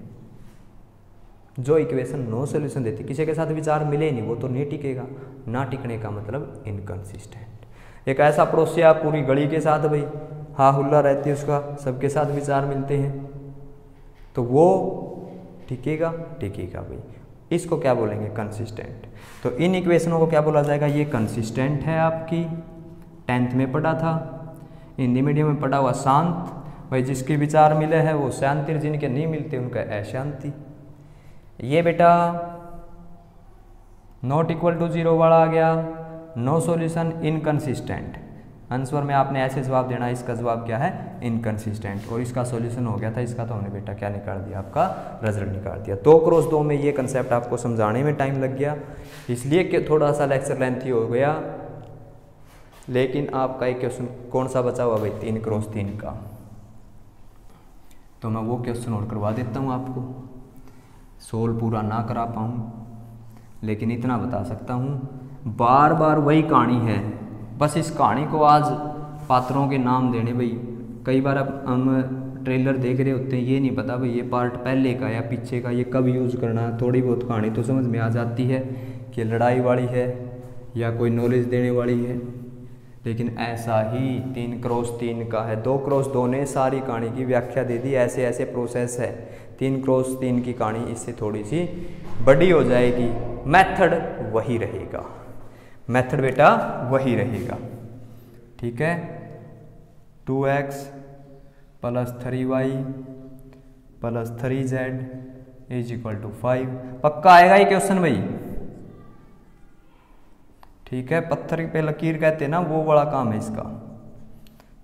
जो इक्वेशन नो सॉल्यूशन देती है, किसी के साथ विचार मिले नहीं, वो तो नहीं टिकेगा। ना टिकने का मतलब इनकंसिस्टेंट। एक ऐसा पड़ोसी आप पूरी गली के साथ भाई हा हुल्ला रहती है उसका, सबके साथ विचार मिलते हैं, तो वो टिकेगा, टिकेगा भाई। इसको क्या बोलेंगे, कंसिस्टेंट। तो इन इक्वेशनों को क्या बोला जाएगा, ये कंसिस्टेंट है आपकी, 10th में पढ़ा था, हिंदी मीडियम में पढ़ा हुआ शांत, भाई जिसके विचार मिले हैं वो शांति, जिनके नहीं मिलते उनका अशांति। ये बेटा नॉट इक्वल टू 0 वाला आ गया, नो सॉल्यूशन, इनकंसिस्टेंट। आंसर में आपने ऐसे जवाब देना, इसका जवाब क्या है, इनकंसिस्टेंट। और इसका सॉल्यूशन हो गया था, इसका तो हमने बेटा क्या निकाल दिया, आपका रिजल्ट निकाल दिया। 2x2 में ये कंसेप्ट आपको समझाने में टाइम लग गया, इसलिए कि थोड़ा सा लेक्चर लेंथी हो गया। लेकिन आपका एक क्वेश्चन कौन सा बचा हुआ भाई, 3x3 का, तो मैं वो क्वेश्चन और करवा देता हूँ आपको। सोल्व पूरा ना करा पाऊँ लेकिन इतना बता सकता हूँ, बार बार वही कहानी है, बस इस कहानी को आज पात्रों के नाम देने भाई। कई बार अब हम ट्रेलर देख रहे होते हैं, ये नहीं पता भाई ये पार्ट पहले का या पीछे का, ये कब यूज़ करना है। थोड़ी बहुत कहानी तो समझ में आ जाती है कि लड़ाई वाली है या कोई नॉलेज देने वाली है, लेकिन ऐसा ही 3x3 का है। 2x2 ने सारी कहानी की व्याख्या दे दी, ऐसे ऐसे प्रोसेस है। 3x3 की कहानी इससे थोड़ी सी बड़ी हो जाएगी, मेथड वही रहेगा, मेथड बेटा वही रहेगा, ठीक है। 2x + 3y + 3z = 5, पक्का आएगा ये क्वेश्चन भाई, ठीक है। पत्थर पे लकीर कहते हैं ना, वो बड़ा काम है इसका।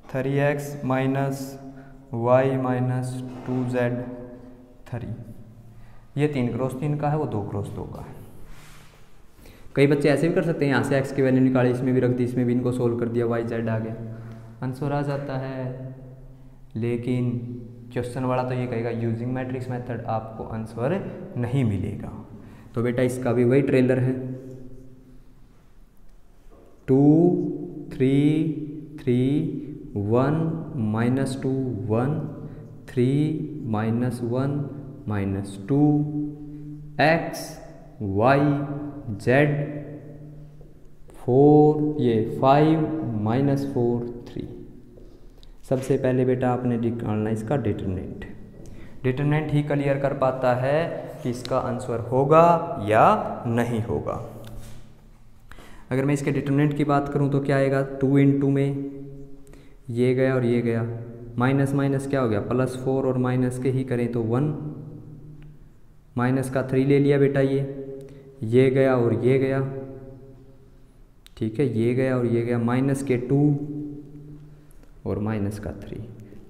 3x - y minus 2z 3। ये 3 क्रॉस 3 का है, वो 2 क्रॉस 2 का है। कई बच्चे ऐसे भी कर सकते हैं, यहाँ से x की वैल्यू निकाली, इसमें भी रख दी, इसमें भी इनको सोल्व कर दिया, y z आ गया, आंसर आ जाता है। लेकिन क्वेश्चन वाला तो ये कहेगा यूजिंग मैट्रिक्स मेथड आपको आंसर नहीं मिलेगा। तो बेटा इसका भी वही ट्रेलर है, 2 3 3 1 -2 1 3 -1 -2 x y z 4 ये 5 -4 3। सबसे पहले बेटा आपने निकालना इसका डिटरमिनेंट। डिटरमिनेंट ही क्लियर कर पाता है कि इसका आंसर होगा या नहीं होगा। अगर मैं इसके डिटरमिनेंट की बात करूं तो क्या आएगा, 2 × में ये गया और ये गया, माइनस माइनस क्या हो गया +4, और माइनस के ही करें तो 1, माइनस का 3 ले लिया बेटा, ये गया और ये गया, ठीक है, ये गया और ये गया, माइनस के 2 और माइनस का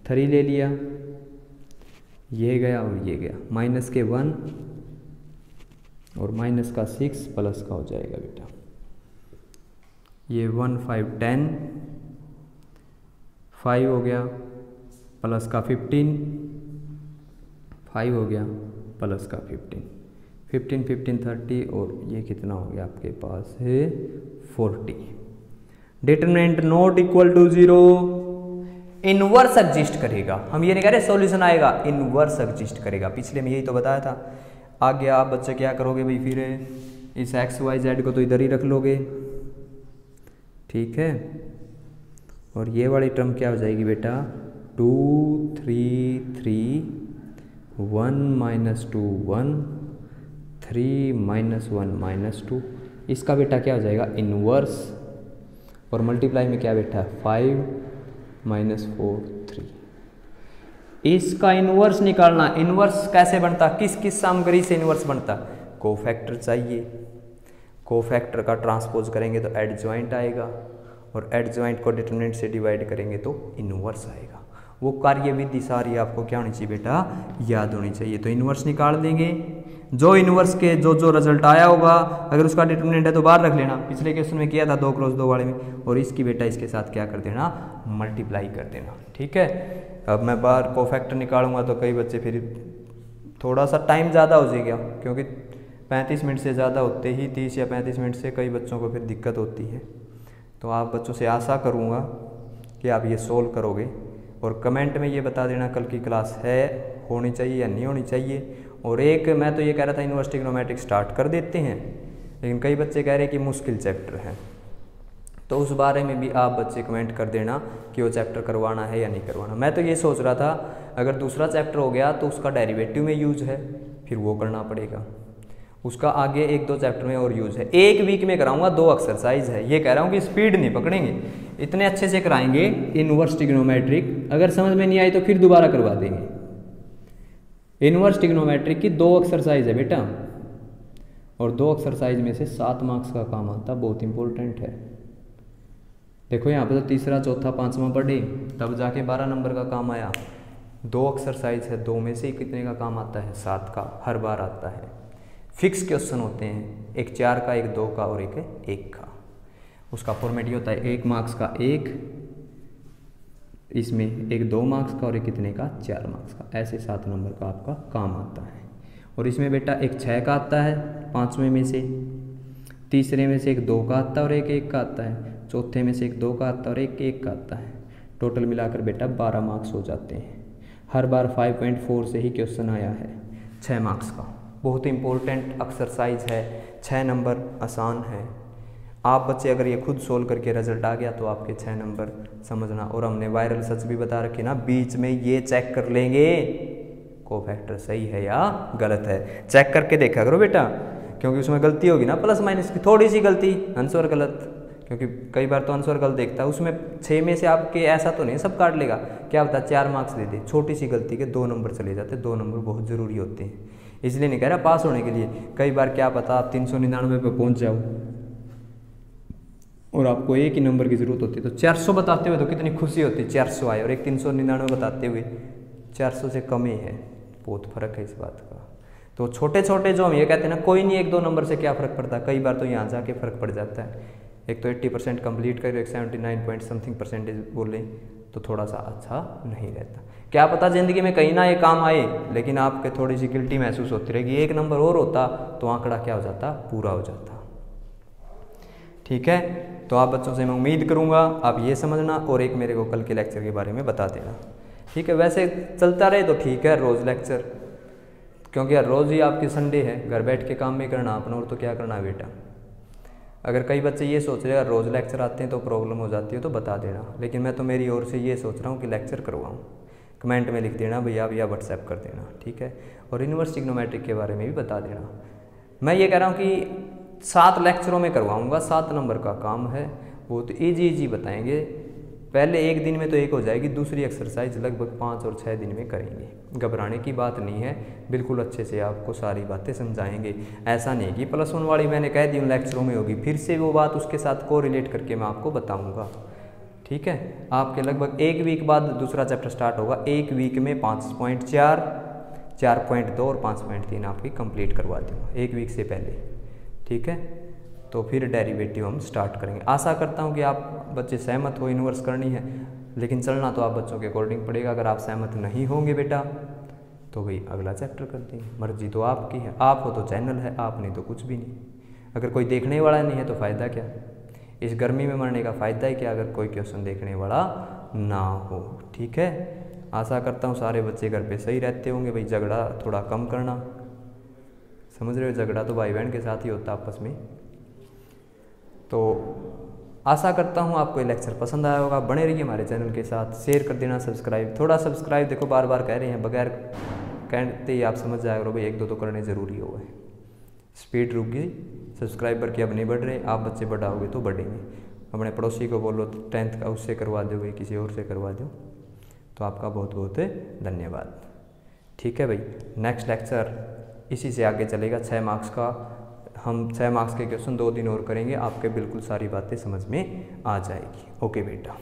3 ले लिया, ये गया और ये गया, माइनस के 1 और माइनस का 6 प्लस का हो जाएगा बेटा, ये 1 5 10 5 हो गया प्लस का 15 5 हो गया प्लस का 15 15 15 30 और ये कितना हो गया आपके पास है 40। Determinant not equal to 0, inverse exist करेगा। हम ये नहीं कह रहे सॉल्यूशन आएगा, इनवर्स एग्जिस्ट करेगा। पिछले में यही तो बताया था। आगे आप बच्चे क्या करोगे भाई, फिर इस एक्स वाई जेड को तो इधर ही रख लोगे, ठीक है, और ये वाली टर्म क्या हो जाएगी बेटा 2 3 3 1 -2 1 3 -1 -2, इसका बेटा क्या हो जाएगा इनवर्स, और मल्टीप्लाई में क्या बेटा 5 -4 3। इसका इनवर्स निकालना, इनवर्स कैसे बनता, किस किस सामग्री से इनवर्स बनता, कोफैक्टर चाहिए, कोफैक्टर का ट्रांसपोज करेंगे तो एडजॉइंट आएगा, और एडजॉइंट को डिटरमिनेंट से डिवाइड करेंगे तो इनवर्स आएगा। वो कार्यविधि सारी आपको क्या होनी चाहिए बेटा, याद होनी चाहिए। तो इनवर्स निकाल देंगे, जो इनवर्स के जो रिजल्ट आया होगा, अगर उसका डिटरमिनेंट है तो बाहर रख लेना, पिछले क्वेश्चन में किया था 2 × 2 वाले में, और इसकी बेटा इसके साथ क्या कर देना, मल्टीप्लाई कर देना, ठीक है। अब मैं बाहर कोफैक्टर निकालूंगा तो कई बच्चे फिर थोड़ा सा टाइम ज़्यादा हो जाएगा, क्योंकि 35 मिनट से ज़्यादा होते ही 30 या 35 मिनट से कई बच्चों को फिर दिक्कत होती है। तो आप बच्चों से आशा करूँगा कि आप ये सोल्व करोगे, और कमेंट में ये बता देना कल की क्लास है, होनी चाहिए या नहीं होनी चाहिए। और एक मैं तो ये कह रहा था इनवर्स ट्रिग्नोमेट्रिक स्टार्ट कर देते हैं, लेकिन कई बच्चे कह रहे हैं कि मुश्किल चैप्टर है, तो उस बारे में भी आप बच्चे कमेंट कर देना कि वो चैप्टर करवाना है या नहीं करवाना। मैं तो ये सोच रहा था अगर दूसरा चैप्टर हो गया तो उसका डेरिवेटिव में यूज है, फिर वो करना पड़ेगा, उसका आगे 1-2 चैप्टर में और यूज है। 1 वीक में कराऊंगा, 2 एक्सरसाइज है, ये कह रहा हूँ कि स्पीड नहीं पकड़ेंगे, इतने अच्छे से कराएंगे इनवर्स ट्रिग्नोमेट्रिक। अगर समझ में नहीं आई तो फिर दोबारा करवा देंगे। इनवर्स ट्रिग्नोमेट्रिक की 2 एक्सरसाइज है बेटा, और 2 एक्सरसाइज में से 7 मार्क्स का काम आता, बहुत इंपॉर्टेंट है। देखो यहाँ पर तो तीसरा चौथा 5वां पढ़े तब जाके 12 नंबर का काम आया। 2 एक्सरसाइज है, 2 में से कितने का काम आता है, 7 का हर बार आता है। फिक्स क्वेश्चन होते हैं, एक 4 का, एक 2 का और एक 1 का। उसका फॉर्मेट ये होता है 1 मार्क्स का 1, इसमें एक 2 मार्क्स का और एक कितने का 4 मार्क्स का, ऐसे 7 नंबर का आपका काम आता है। और इसमें बेटा एक 6 का आता है 5वें में से, तीसरे में से एक 2 का आता है और एक 1 का आता है, चौथे में से एक 2 का आता है और एक 1 का आता है। टोटल मिलाकर बेटा 12 मार्क्स हो जाते हैं। हर बार 5.4 से ही क्वेश्चन आया है 6 मार्क्स का। बहुत इंपॉर्टेंट एक्सरसाइज है, 6 नंबर आसान है। आप बच्चे अगर ये खुद सोल्व करके रिजल्ट आ गया तो आपके 6 नंबर समझना। और हमने वायरल सच भी बता रखे ना, बीच में ये चेक कर लेंगे कोफैक्टर सही है या गलत है, चेक करके देखा करो बेटा, क्योंकि उसमें गलती होगी ना प्लस माइनस की, थोड़ी सी गलती आंसर गलत, क्योंकि कई बार तो आंसर गलत देखता है। उसमें 6 में से आपके ऐसा तो नहीं सब काट लेगा, क्या बता 4 मार्क्स दे दे, छोटी सी गलती के 2 नंबर चले जाते। 2 नंबर बहुत ज़रूरी होते हैं, इसलिए नहीं कह रहा पास होने के लिए। कई बार क्या पता आप 399 पे पहुंच जाओ और आपको एक ही नंबर की ज़रूरत होती है, तो 400 बताते हुए तो कितनी खुशी होती है, 400 आए, और एक 399 बताते हुए 400 से कम ही है, बहुत फ़र्क है इस बात का। तो छोटे छोटे जो हम ये कहते हैं ना, कोई नहीं 1-2 नंबर से क्या फ़र्क पड़ता है, कई बार तो यहाँ जाके फ़र्क पड़ जाता है। एक तो 80% कंप्लीट करें, 79 पॉइंट समथिंग परसेंटेज बोलें तो थोड़ा सा अच्छा नहीं रहता। क्या पता ज़िंदगी में कहीं ना ये काम आए, लेकिन आपके थोड़ी सी गिल्टी महसूस होती रहेगी, 1 नंबर और होता तो आंकड़ा क्या हो जाता, पूरा हो जाता। ठीक है, तो आप बच्चों से मैं उम्मीद करूँगा आप ये समझना, और एक मेरे को कल के लेक्चर के बारे में बता देना। ठीक है, वैसे चलता रहे तो ठीक है रोज़ लेक्चर, क्योंकि यार रोज़ ही आपकी संडे है, घर बैठ के काम भी करना अपना, और तो क्या करना है बेटा। अगर कई बच्चे ये सोच रहे हैं रोज़ लेक्चर आते हैं तो प्रॉब्लम हो जाती है, तो बता देना, लेकिन मैं तो मेरी ओर से ये सोच रहा हूँ कि लेक्चर करवाऊँ। कमेंट में लिख देना भैया, या व्हाट्सएप कर देना, ठीक है। और इन्वर्स ट्रिग्नोमेट्री के बारे में भी बता देना। मैं ये कह रहा हूँ कि 7 लेक्चरों में करवाऊँगा, 7 नंबर का काम है, बहुत ईजी बताएंगे। पहले एक दिन में तो एक हो जाएगी, दूसरी एक्सरसाइज लगभग 5 और 6 दिन में करेंगे। घबराने की बात नहीं है, बिल्कुल अच्छे से आपको सारी बातें समझाएंगे। ऐसा नहीं कि +1 वाली मैंने कह दी उन लेक्चरों में होगी, फिर से वो बात उसके साथ को रिलेट करके मैं आपको बताऊंगा। ठीक है, आपके लगभग 1 वीक बाद दूसरा चैप्टर स्टार्ट होगा। 1 वीक में 5.4, 4.2 और 5.3 आपकी कंप्लीट करवा दूँगा 1 वीक से पहले। ठीक है, तो फिर डेरिवेटिव हम स्टार्ट करेंगे। आशा करता हूँ कि आप बच्चे सहमत हो, इन्वर्स करनी है, लेकिन चलना तो आप बच्चों के अकॉर्डिंग पड़ेगा। अगर आप सहमत नहीं होंगे बेटा तो भाई अगला चैप्टर कर देंगे, मर्जी तो आपकी है। आप हो तो चैनल है, आप नहीं तो कुछ भी नहीं। अगर कोई देखने वाला नहीं है तो फ़ायदा क्या, इस गर्मी में मरने का फ़ायदा ही क्या अगर कोई क्वेश्चन देखने वाला ना हो। ठीक है, आशा करता हूँ सारे बच्चे घर पे सही रहते होंगे। भाई झगड़ा थोड़ा कम करना, समझ रहे हो, झगड़ा तो भाई बहन के साथ ही होता आपस में। तो आशा करता हूँ आपको ये लेक्चर पसंद आया होगा। बने रहिए हमारे चैनल के साथ, शेयर कर देना, सब्सक्राइब, थोड़ा सब्सक्राइब देखो बार बार कह रहे हैं, बगैर कहते ही आप समझ जाए करो भाई 1-2 तो करने ज़रूरी हो गए। स्पीड रुक गई, सब्सक्राइबर की अब नहीं बढ़ रहे, आप बच्चे बढ़ाओगे तो बढ़ेंगे। अपने पड़ोसी को बोलो 10th का उससे करवा दो, भाई किसी और से करवा दो, तो आपका बहुत बहुत धन्यवाद। ठीक है भाई, नेक्स्ट लेक्चर इसी से आगे चलेगा 6 मार्क्स का। हम 6 मार्क्स के क्वेश्चन 2 दिन और करेंगे, आपके बिल्कुल सारी बातें समझ में आ जाएगी। ओके बेटा।